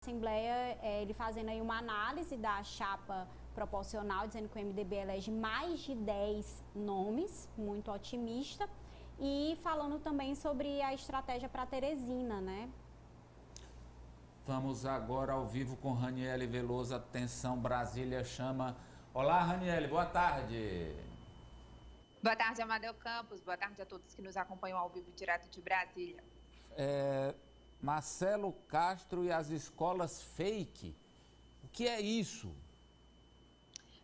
Assembleia, ele fazendo aí uma análise da chapa proporcional, dizendo que o MDB elege mais de 10 nomes, muito otimista, e falando também sobre a estratégia para Teresina, né? Vamos agora ao vivo com Raniele Veloso. Atenção, Brasília chama. Olá, Raniele, boa tarde. Boa tarde, Amadeu Campos. Boa tarde a todos que nos acompanham ao vivo direto de Brasília. Marcelo Castro e as escolas fake. O que é isso?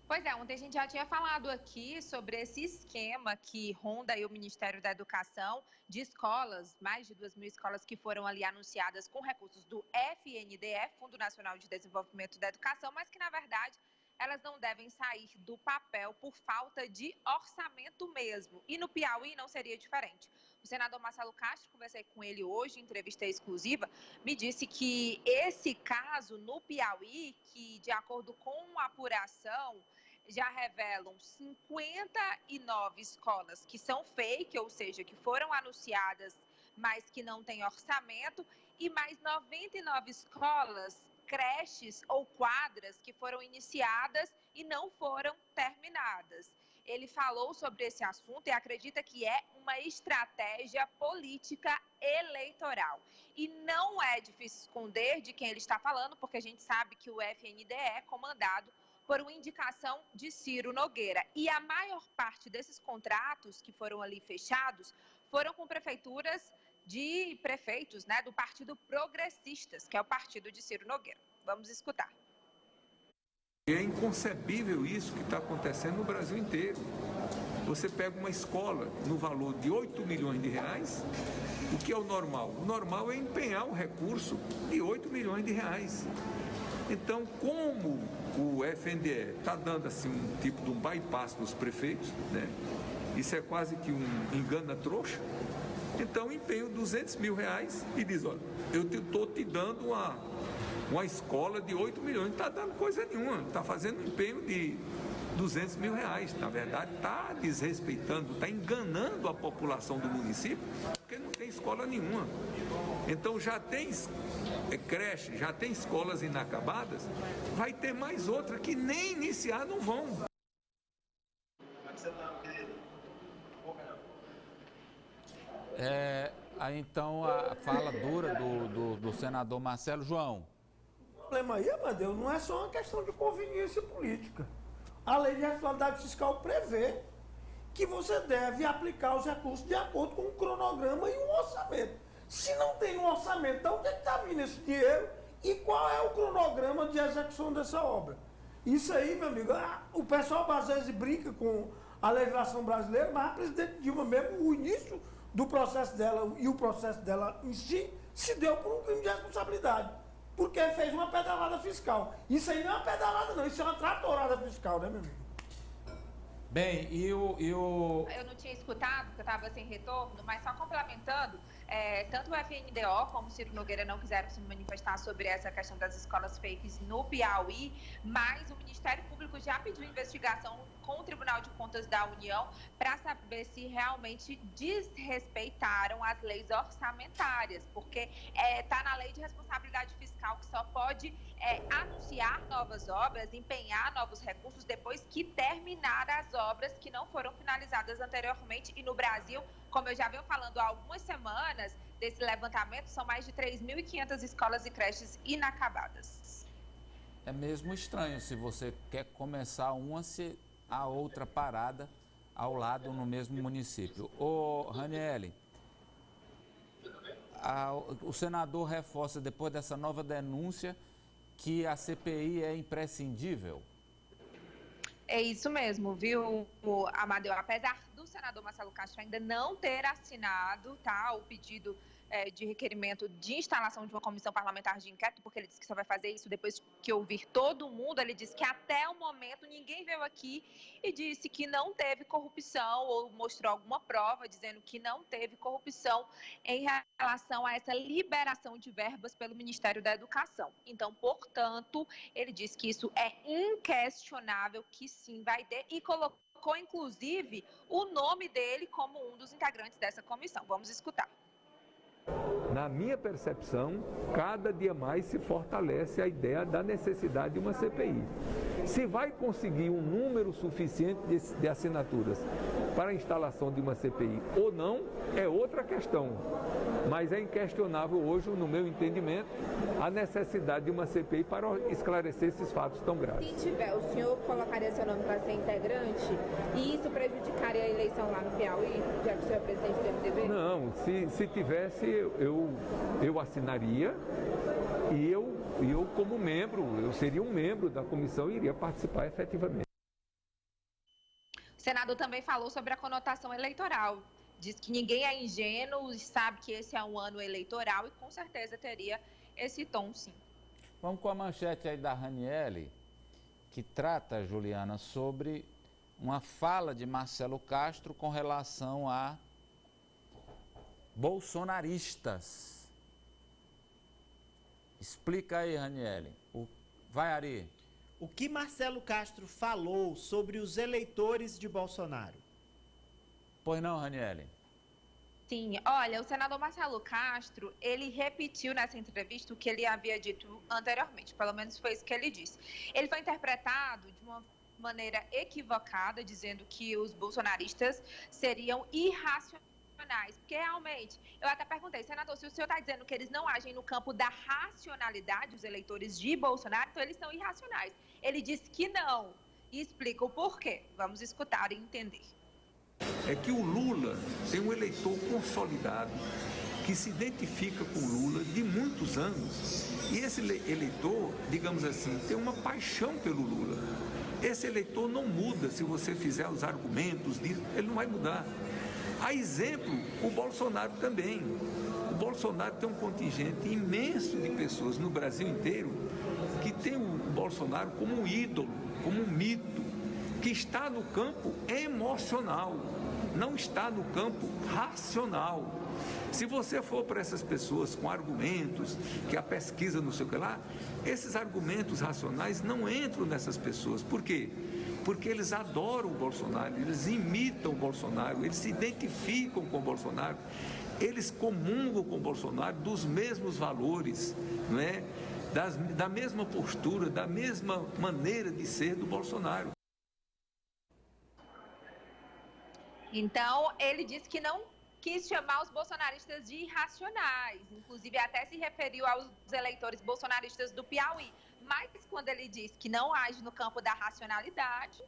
Pois é, ontem a gente já tinha falado aqui sobre esse esquema que ronda aí o Ministério da Educação de escolas, mais de 2.000 escolas que foram ali anunciadas com recursos do FNDE, Fundo Nacional de Desenvolvimento da Educação, mas que, na verdade, elas não devem sair do papel por falta de orçamento mesmo. E no Piauí não seria diferente. O senador Marcelo Castro, conversei com ele hoje, em entrevista exclusiva, me disse que esse caso no Piauí, que de acordo com a apuração, já revelam 59 escolas que são fake, ou seja, que foram anunciadas, mas que não têm orçamento, e mais 99 escolas, creches ou quadras que foram iniciadas e não foram terminadas. Ele falou sobre esse assunto e acredita que é uma estratégia política eleitoral. E não é difícil esconder de quem ele está falando, porque a gente sabe que o FNDE é comandado por uma indicação de Ciro Nogueira. E a maior parte desses contratos que foram ali fechados foram com prefeituras de prefeitos, né, do Partido Progressistas, que é o partido de Ciro Nogueira. Vamos escutar. É inconcebível isso que está acontecendo no Brasil inteiro. Você pega uma escola no valor de 8 milhões de reais, o que é o normal? O normal é empenhar um recurso de 8 milhões de reais. Então, como o FNDE está dando assim um tipo de um bypass nos prefeitos, né? Isso é quase que um engana-trouxa. Então, empenho 200 mil reais e diz, olha, eu estou te dando uma escola de 8 milhões, não está dando coisa nenhuma, está fazendo um empenho de 200 mil reais. Na verdade, está desrespeitando, está enganando a população do município, porque não tem escola nenhuma. Então, já tem creche, já tem escolas inacabadas, vai ter mais outra que nem iniciar não vão. Aí então a fala dura do senador Marcelo. João. O problema aí, Amadeu, não é só uma questão de conveniência política. A lei de responsabilidade fiscal prevê que você deve aplicar os recursos de acordo com um cronograma e um orçamento. Se não tem um orçamento, então onde é que está vindo esse dinheiro e qual é o cronograma de execução dessa obra? Isso aí, meu amigo, o pessoal às vezes brinca com a legislação brasileira, mas a presidente Dilma mesmo, o início do processo dela e o processo dela em si, se deu por um crime de responsabilidade, porque fez uma pedalada fiscal. Isso aí não é uma pedalada não, isso é uma tratorada fiscal, né, meu amigo? Bem, Eu não tinha escutado, porque eu estava sem retorno, mas só complementando, tanto o FNDO como o Ciro Nogueira não quiseram se manifestar sobre essa questão das escolas fakes no Piauí, mas o Ministério Público já pediu investigação com o Tribunal de Contas da União para saber se realmente desrespeitaram as leis orçamentárias, porque está na lei de responsabilidade fiscal que só pode anunciar novas obras, empenhar novos recursos depois que terminar as obras que não foram finalizadas anteriormente. E no Brasil, como eu já venho falando há algumas semanas desse levantamento, são mais de 3.500 escolas e creches inacabadas. É mesmo estranho se você quer começar uma, se a outra parada ao lado no mesmo município. Ô, Raniele, o senador reforça depois dessa nova denúncia que a CPI é imprescindível? É isso mesmo, viu, Amadeu? Apesar do senador Marcelo Castro ainda não ter assinado, tá, o pedido de requerimento de instalação de uma comissão parlamentar de inquérito, porque ele disse que só vai fazer isso depois que ouvir todo mundo. Ele disse que até o momento ninguém veio aqui e disse que não teve corrupção ou mostrou alguma prova dizendo que não teve corrupção em relação a essa liberação de verbas pelo Ministério da Educação. Então, portanto, ele disse que isso é inquestionável, que sim vai ter, e colocou, inclusive, o nome dele como um dos integrantes dessa comissão. Vamos escutar. Na minha percepção, cada dia mais se fortalece a ideia da necessidade de uma CPI. Se vai conseguir um número suficiente de assinaturas para a instalação de uma CPI ou não, é outra questão. Mas é inquestionável hoje, no meu entendimento, a necessidade de uma CPI para esclarecer esses fatos tão graves. Se tiver, o senhor colocaria seu nome para ser integrante e isso prejudicaria a eleição lá no Piauí, já que o senhor é presidente do MDB? Não, se tivesse, eu assinaria e eu como membro, eu seria um membro da comissão e iria participar efetivamente. O senador também falou sobre a conotação eleitoral. Diz que ninguém é ingênuo e sabe que esse é um ano eleitoral e com certeza teria esse tom, sim. Vamos com a manchete aí da Raniele, que trata, Juliana, sobre uma fala de Marcelo Castro com relação a bolsonaristas. Explica aí, Raniele. Vai, Ari. O que Marcelo Castro falou sobre os eleitores de Bolsonaro? Pois não, Raniele? Sim, olha, o senador Marcelo Castro, ele repetiu nessa entrevista o que ele havia dito anteriormente, pelo menos foi isso que ele disse. Ele foi interpretado de uma maneira equivocada, dizendo que os bolsonaristas seriam irracionais, porque realmente, eu até perguntei, senador, se o senhor está dizendo que eles não agem no campo da racionalidade, os eleitores de Bolsonaro, então eles são irracionais. Ele disse que não, e explica o porquê. Vamos escutar e entender. É que o Lula tem um eleitor consolidado que se identifica com o Lula de muitos anos. E esse eleitor, digamos assim, tem uma paixão pelo Lula. Esse eleitor não muda se você fizer os argumentos disso, ele não vai mudar. A exemplo, o Bolsonaro também. O Bolsonaro tem um contingente imenso de pessoas no Brasil inteiro que tem o Bolsonaro como um ídolo, como um mito, que está no campo emocional, não está no campo racional. Se você for para essas pessoas com argumentos, que a pesquisa não sei o que lá, esses argumentos racionais não entram nessas pessoas. Por quê? Porque eles adoram o Bolsonaro, eles imitam o Bolsonaro, eles se identificam com o Bolsonaro, eles comungam com o Bolsonaro dos mesmos valores, não é? Da mesma postura, da mesma maneira de ser do Bolsonaro. Então, ele disse que não quis chamar os bolsonaristas de irracionais, inclusive até se referiu aos eleitores bolsonaristas do Piauí. Mas quando ele diz que não age no campo da racionalidade,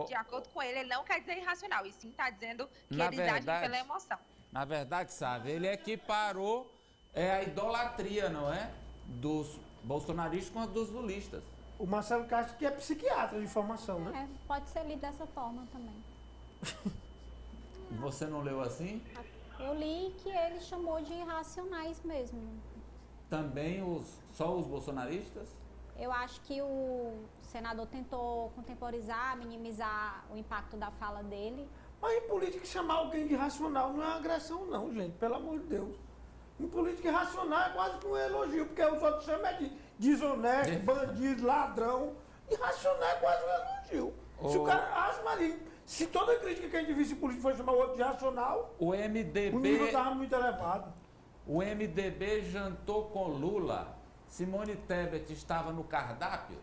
de acordo com ele não quer dizer irracional, e sim está dizendo que eles agem pela emoção. Na verdade, sabe, ele equiparou a idolatria, não é? Dos bolsonaristas com a dos lulistas. O Marcelo Castro, que é psiquiatra de formação, né? Pode ser lido dessa forma também. Você não leu assim? Eu li que ele chamou de irracionais mesmo. Também só os bolsonaristas? Eu acho que o senador tentou contemporizar, minimizar o impacto da fala dele. Mas em política, chamar alguém de irracional não é uma agressão, não, gente, pelo amor de Deus. Em política, irracional é quase que um elogio, porque os outros chamam de desonesto, bandido, ladrão. Irracional é quase um elogio. Se o cara acha maligno. Se toda crítica que a gente visse em política for chamar o outro de racional, o nível estava muito elevado. O MDB jantou com Lula. Simone Tebet estava no cardápio?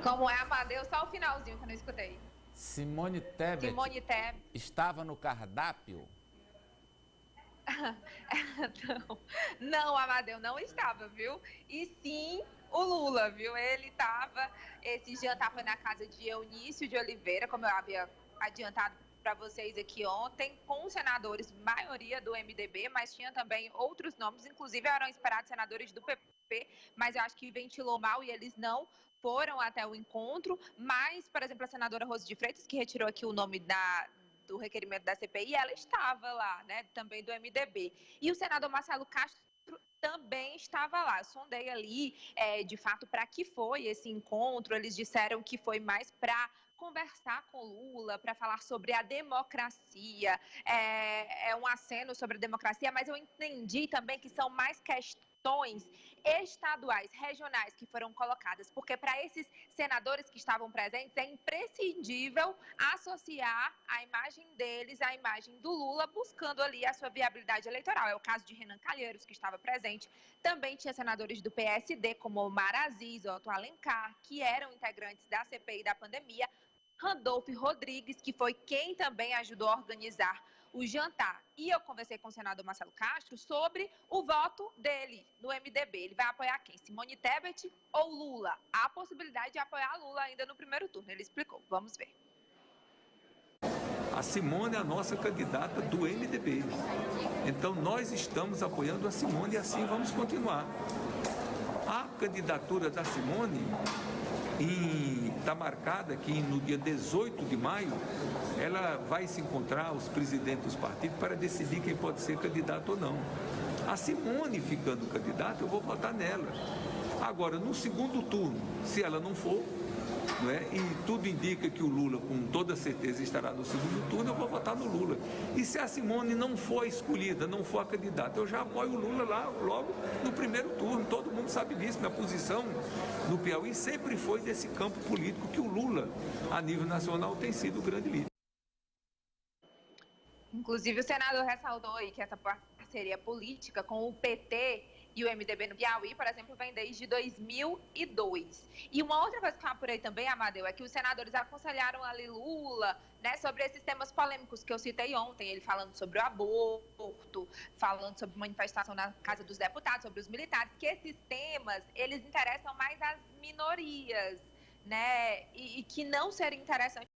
Como é, Amadeu? Só o finalzinho que eu não escutei. Simone Tebet estava no cardápio? Não, Amadeu, não estava, viu? E sim, o Lula, viu? Ele estava, esse jantar foi na casa de Eunício de Oliveira, como eu havia adiantado para vocês aqui ontem, com os senadores, maioria do MDB, mas tinha também outros nomes, inclusive eram esperados senadores do PP, mas eu acho que ventilou mal e eles não foram até o encontro. Mas, por exemplo, a senadora Rose de Freitas, que retirou aqui o nome do requerimento da CPI, ela estava lá, né, também do MDB. E o senador Marcelo Castro também estava lá. Eu sondei ali, de fato, para que foi esse encontro. Eles disseram que foi mais para conversar com Lula, para falar sobre a democracia. É um aceno sobre a democracia, mas eu entendi também que são mais questões questões estaduais, regionais que foram colocadas, porque para esses senadores que estavam presentes é imprescindível associar a imagem deles à imagem do Lula, buscando ali a sua viabilidade eleitoral. É o caso de Renan Calheiros, que estava presente. Também tinha senadores do PSD, como Omar Aziz, Otto Alencar, que eram integrantes da CPI da pandemia. Randolfo Rodrigues, que foi quem também ajudou a organizar o jantar. E eu conversei com o senador Marcelo Castro sobre o voto dele no MDB. Ele vai apoiar quem? Simone Tebet ou Lula? Há a possibilidade de apoiar Lula ainda no primeiro turno. Ele explicou. Vamos ver. A Simone é a nossa candidata do MDB. Então, nós estamos apoiando a Simone e assim vamos continuar. A candidatura da Simone está marcada que no dia 18 de maio ela vai se encontrar os presidentes dos partidos para decidir quem pode ser candidato ou não. A Simone ficando candidata, eu vou votar nela. Agora, no segundo turno, se ela não for, não é? E tudo indica que o Lula, com toda certeza, estará no segundo turno, eu vou votar no Lula. E se a Simone não for escolhida, não for a candidata, eu já apoio o Lula lá logo no primeiro turno. Todo mundo sabe disso. Minha posição no Piauí sempre foi desse campo político que o Lula, a nível nacional, tem sido o grande líder. Inclusive, o senador ressaltou aí que essa parceria política com o PT e o MDB no Piauí, por exemplo, vem desde 2002. E uma outra coisa que eu apurei também, Amadeu, é que os senadores aconselharam ali Lula, né, sobre esses temas polêmicos que eu citei ontem, ele falando sobre o aborto, falando sobre manifestação na Casa dos Deputados, sobre os militares, que esses temas, eles interessam mais às minorias, né, e que não seria interessante